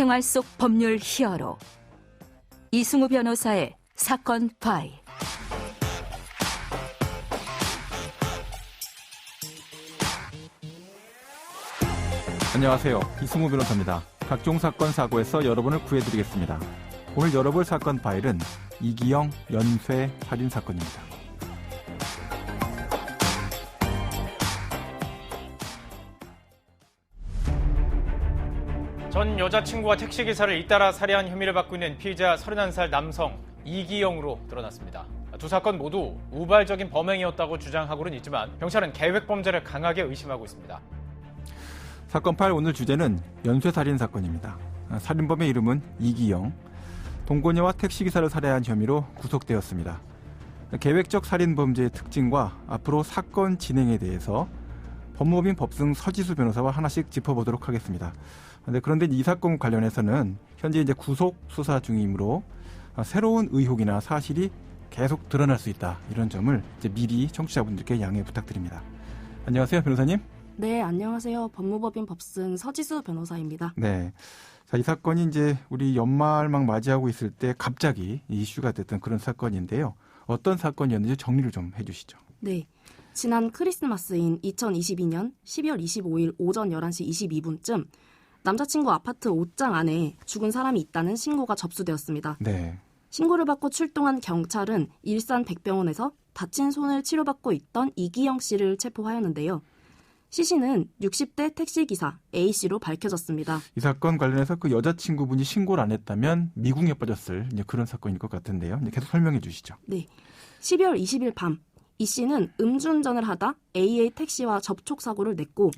생활 속 법률 히어로 이승우 변호사의 사건 파일. 안녕하세요. 이승우 변호사입니다. 각종 사건 사고에서 여러분을 구해드리겠습니다. 오늘 열어볼 사건 파일은 이기영 연쇄 살인 사건입니다. 전 여자친구와 택시기사를 잇따라 살해한 혐의를 받고 있는 피의자 31살 남성 이기영으로 드러났습니다. 두 사건 모두 우발적인 범행이었다고 주장하고는 있지만 경찰은 계획범죄를 강하게 의심하고 있습니다. 사건 파일 오늘 주제는 연쇄살인 사건입니다. 살인범의 이름은 이기영, 동거녀와 택시기사를 살해한 혐의로 구속되었습니다. 계획적 살인범죄의 특징과 앞으로 사건 진행에 대해서 법무법인 법승 서지수 변호사와 하나씩 짚어보도록 하겠습니다. 그런데 이 사건 관련해서는 현재 이제 구속 수사 중이므로 새로운 의혹이나 사실이 계속 드러날 수 있다. 이런 점을 이제 미리 청취자분들께 양해 부탁드립니다. 안녕하세요, 변호사님. 네, 안녕하세요. 법무법인 법승 서지수 변호사입니다. 네. 자, 이 사건이 이제 우리 연말 막 맞이하고 있을 때 갑자기 이슈가 됐던 그런 사건인데요. 어떤 사건이었는지 정리를 좀 해주시죠. 네. 지난 크리스마스인 2022년 12월 25일 오전 11시 22분쯤 남자친구 아파트 옷장 안에 죽은 사람이 있다는 신고가 접수되었습니다. 네. 신고를 받고 출동한 경찰은 일산 백병원에서 다친 손을 치료받고 있던 이기영 씨를 체포하였는데요. 시신은 60대 택시기사 A씨로 밝혀졌습니다. 이 사건 관련해서 그 여자친구분이 신고를 안 했다면 미궁에 빠졌을 이제 그런 사건일 것 같은데요. 이제 계속 설명해 주시죠. 네. 12월 20일 밤 이 씨는 음주운전을 하다 A의 택시와 접촉사고를 냈고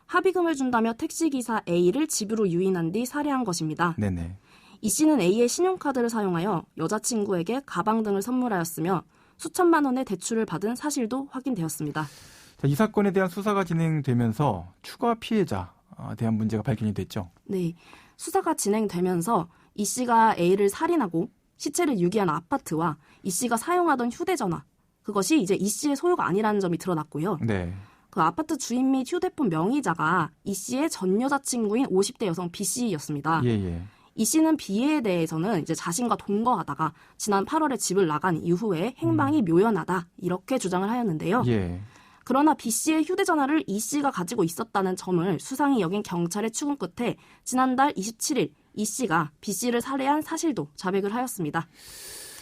합의금을 준다며 택시기사 A를 집으로 유인한 뒤 살해한 것입니다. 네네. 이 씨는 A의 신용카드를 사용하여 여자친구에게 가방 등을 선물하였으며 수천만 원의 대출을 받은 사실도 확인되었습니다. 자, 이 사건에 대한 수사가 진행되면서 추가 피해자에 대한 문제가 발견이 됐죠. 네, 수사가 진행되면서 이 씨가 A를 살인하고 시체를 유기한 아파트와 이 씨가 사용하던 휴대전화, 그것이 이제 이 씨의 소유가 아니라는 점이 드러났고요. 네. 그 아파트 주인 및 휴대폰 명의자가 이 씨의 전 여자친구인 50대 여성 B 씨였습니다. 이 씨는 B에 대해서는 이제 자신과 동거하다가 지난 8월에 집을 나간 이후에 행방이 묘연하다 이렇게 주장을 하였는데요. 그러나 B 씨의 휴대전화를 이 씨가 가지고 있었다는 점을 수상히 여긴 경찰의 추궁 끝에 지난달 27일 이 씨가 B 씨를 살해한 사실도 자백을 하였습니다.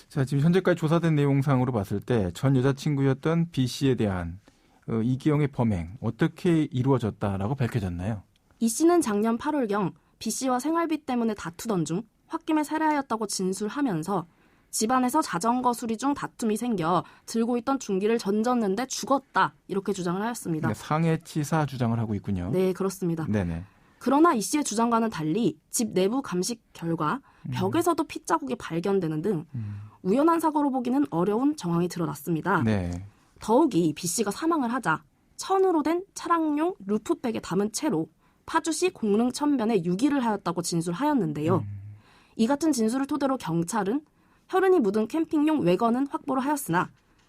자, 지금 현재까지 조사된 내용상으로 봤을 때 전 여자친구였던 B 씨에 대한 이기영의 범행 어떻게 이루어졌다라고 밝혀졌나요? 이 씨는 작년 8월경 B 씨와 생활비 때문에 다투던 중 홧김에 살해하였다고 진술하면서 집안에서 자전거 수리 중 다툼이 생겨 들고 있던 중기를 던졌는데 죽었다 이렇게 주장을 하였습니다. 네, 상해치사 주장을 하고 있군요. 네, 그렇습니다. 네네. 그러나 이 씨의 주장과는 달리 집 내부 감식 결과 벽에서도 핏자국이 발견되는 등 우연한 사고로 보기는 어려운 정황이 드러났습니다. 네. 더욱이 B 씨가 사망을 하자 천으로 된 차량용 루프백에 담은 채로 파주시 공릉천변에 유기를 하였다고 진술하였는데요. 이 같은 진술을 토대로 경찰은 혈흔이 묻은 캠핑용 외건은 확보를 하였으나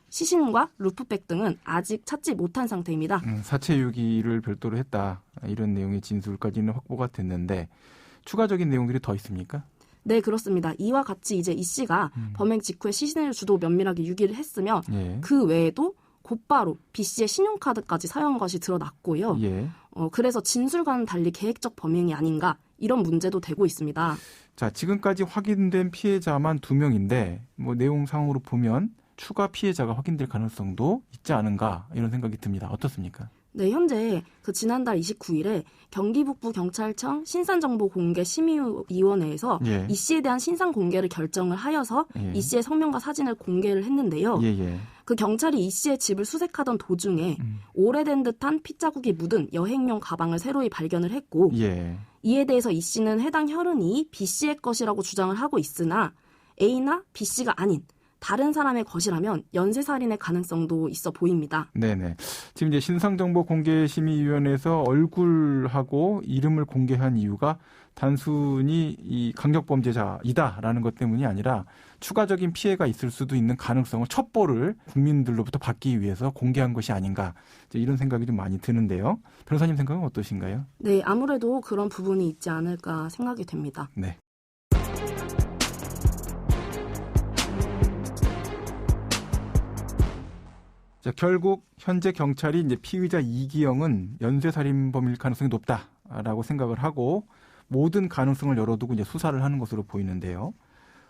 시신과 루프백 등은 아직 찾지 못한 상태입니다. 사체 유기를 별도로 했다. 이런 내용의 진술까지는 확보가 됐는데 추가적인 내용들이 더 있습니까? 네, 그렇습니다. 이와 같이 이제 이 씨가 범행 직후에 시신을 주도 면밀하게 유기를 했으며 그 외에도 곧바로 B 씨의 신용카드까지 사용한 것이 드러났고요. 그래서 진술과는 달리 계획적 범행이 아닌가 이런 문제도 되고 있습니다. 자, 지금까지 확인된 피해자만 2명인데 뭐 내용상으로 보면 추가 피해자가 확인될 가능성도 있지 않은가 이런 생각이 듭니다. 어떻습니까? 네, 현재 지난달 29일에 경기북부 경찰청 신상정보공개심의위원회에서 이 씨에 대한 신상 공개를 결정을 하여서 이 씨의 성명과 사진을 공개를 했는데요. 그 경찰이 이 씨의 집을 수색하던 도중에 오래된 듯한 핏자국이 묻은 여행용 가방을 새로이 발견을 했고 이에 대해서 이 씨는 해당 혈흔이 B 씨의 것이라고 주장을 하고 있으나 A나 B 씨가 아닌 다른 사람의 것이라면 연쇄살인의 가능성도 있어 보입니다. 네네. 지금 이제 신상정보공개심의위원회에서 얼굴하고 이름을 공개한 이유가 단순히 이 강력범죄자이다라는 것 때문이 아니라 추가적인 피해가 있을 수도 있는 가능성을 첩보를 국민들로부터 받기 위해서 공개한 것이 아닌가 이런 생각이 좀 많이 드는데요. 변호사님 생각은 어떠신가요? 네, 아무래도 그런 부분이 있지 않을까 생각이 됩니다. 네. 자, 결국 현재 경찰이 이제 피의자 이기영은 연쇄살인범일 가능성이 높다라고 생각을 하고 모든 가능성을 열어두고 이제 수사를 하는 것으로 보이는데요.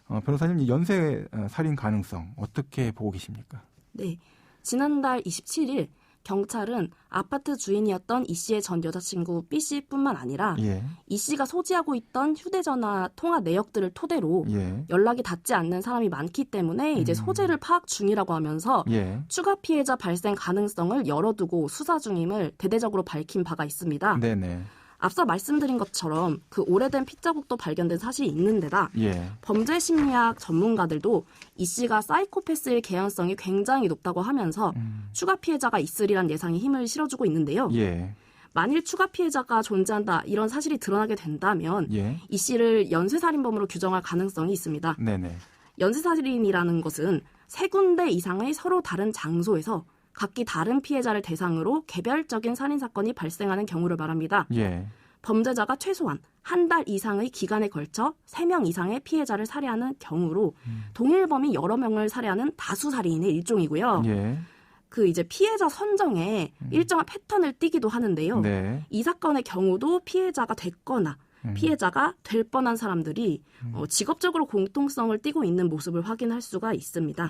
변호사님, 이 연쇄살인 가능성 어떻게 보고 계십니까? 네, 지난달 27일 경찰은 아파트 주인이었던 이 씨의 전 여자친구 B 씨뿐만 아니라 이 씨가 소지하고 있던 휴대전화 통화 내역들을 토대로 연락이 닿지 않는 사람이 많기 때문에 이제 소재를 파악 중이라고 하면서 추가 피해자 발생 가능성을 열어두고 수사 중임을 대대적으로 밝힌 바가 있습니다. 네네. 앞서 말씀드린 것처럼 그 오래된 핏자국도 발견된 사실이 있는 데다 범죄 심리학 전문가들도 이 씨가 사이코패스일 개연성이 굉장히 높다고 하면서 추가 피해자가 있으리란 예상이 힘을 실어주고 있는데요. 만일 추가 피해자가 존재한다 이런 사실이 드러나게 된다면 이 씨를 연쇄살인범으로 규정할 가능성이 있습니다. 네네. 연쇄살인이라는 것은 3군데 이상의 서로 다른 장소에서 각기 다른 피해자를 대상으로 개별적인 살인사건이 발생하는 경우를 말합니다. 범죄자가 최소한 한 달 이상의 기간에 걸쳐 3명 이상의 피해자를 살해하는 경우로 동일범이 여러 명을 살해하는 다수살인의 일종이고요. 그 이제 피해자 선정에 일정한 패턴을 띠기도 하는데요. 이 사건의 경우도 피해자가 됐거나 피해자가 될 뻔한 사람들이 직업적으로 공통성을 띠고 있는 모습을 확인할 수가 있습니다.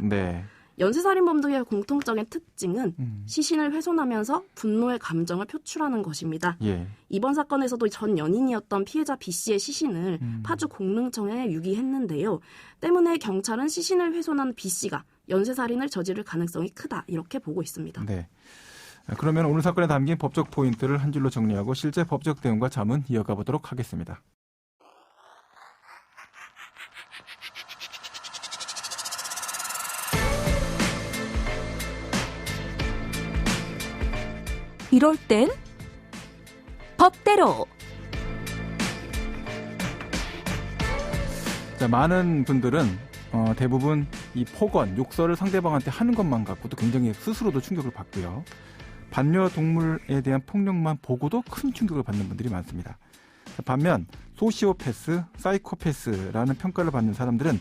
연쇄살인범들의 공통적인 특징은 시신을 훼손하면서 분노의 감정을 표출하는 것입니다. 이번 사건에서도 전 연인이었던 피해자 B 씨의 시신을 파주 공릉청에 유기했는데요. 때문에 경찰은 시신을 훼손한 B 씨가 연쇄살인을 저지를 가능성이 크다 이렇게 보고 있습니다. 네. 그러면 오늘 사건에 담긴 법적 포인트를 한 줄로 정리하고 실제 법적 대응과 자문 이어가 보도록 하겠습니다. 이럴 땐 법대로. 자, 많은 분들은 대부분 이 폭언, 욕설을 상대방한테 하는 것만 갖고도 굉장히 스스로도 충격을 받고요. 반려동물에 대한 폭력만 보고도 큰 충격을 받는 분들이 많습니다. 반면 소시오패스, 사이코패스라는 평가를 받는 사람들은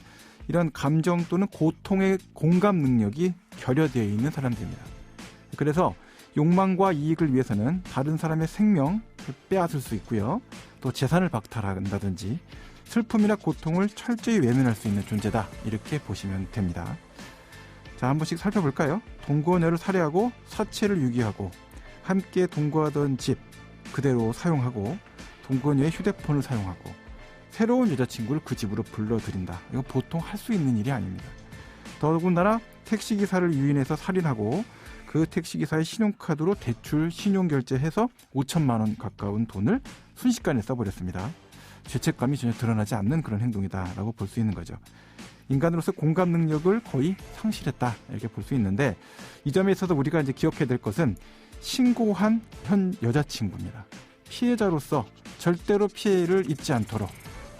이런 감정 또는 고통의 공감 능력이 결여되어 있는 사람들입니다. 그래서 욕망과 이익을 위해서는 다른 사람의 생명을 빼앗을 수 있고요. 또 재산을 박탈한다든지 슬픔이나 고통을 철저히 외면할 수 있는 존재다. 이렇게 보시면 됩니다. 자, 한 번씩 살펴볼까요? 동거녀를 살해하고 사체를 유기하고 함께 동거하던 집 그대로 사용하고 동거녀의 휴대폰을 사용하고 새로운 여자친구를 그 집으로 불러들인다. 이거 보통 할 수 있는 일이 아닙니다. 더군다나 택시기사를 유인해서 살인하고 그 택시기사의 신용카드로 대출 신용결제해서 5천만 원 가까운 돈을 순식간에 써버렸습니다. 죄책감이 전혀 드러나지 않는 그런 행동이다라고 볼 수 있는 거죠. 인간으로서 공감 능력을 거의 상실했다 이렇게 볼 수 있는데 이 점에 있어서 우리가 이제 기억해야 될 것은 신고한 현 여자친구입니다. 피해자로서 절대로 피해를 입지 않도록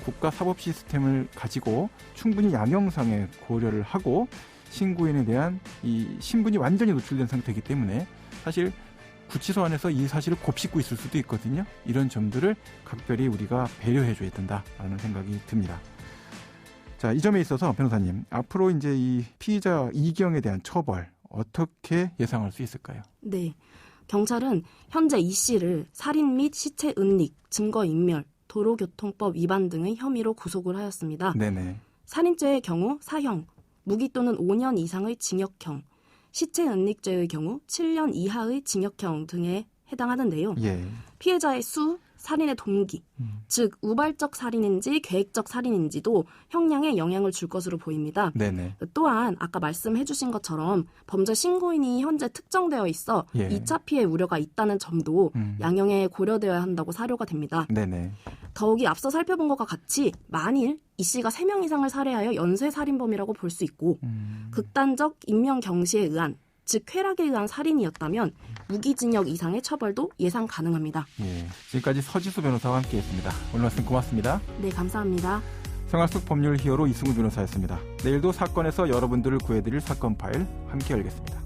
국가 사법 시스템을 가지고 충분히 양형상의 고려를 하고 신고인에 대한 이 신분이 완전히 노출된 상태이기 때문에 사실 구치소 안에서 이 사실을 곱씹고 있을 수도 있거든요. 이런 점들을 각별히 우리가 배려해줘야 된다라는 생각이 듭니다. 자, 이 점에 있어서 변호사님, 앞으로 이제 이 피의자 이기영에 대한 처벌 어떻게 예상할 수 있을까요? 네, 경찰은 현재 이 씨를 살인 및 시체 은닉, 증거인멸, 도로교통법 위반 등의 혐의로 구속을 하였습니다. 살인죄의 경우 사형, 무기 또는 5년 이상의 징역형, 시체 은닉죄의 경우 7년 이하의 징역형 등에 해당하는데요. 피해자의 수, 살인의 동기, 즉 우발적 살인인지 계획적 살인인지도 형량에 영향을 줄 것으로 보입니다. 네네. 또한 아까 말씀해 주신 것처럼 범죄 신고인이 현재 특정되어 있어 예. 2차 피해 우려가 있다는 점도 양형에 고려되어야 한다고 사료가 됩니다. 네네. 더욱이 앞서 살펴본 것과 같이 만일 이 씨가 3명 이상을 살해하여 연쇄살인범이라고 볼 수 있고 극단적 인명 경시에 의한 즉 쾌락에 의한 살인이었다면 무기징역 이상의 처벌도 예상 가능합니다. 예, 지금까지 서지수 변호사와 함께했습니다. 오늘 말씀 고맙습니다. 네, 감사합니다. 생활 속 법률 히어로 이승우 변호사였습니다. 내일도 사건에서 여러분들을 구해드릴 사건 파일 함께 열겠습니다.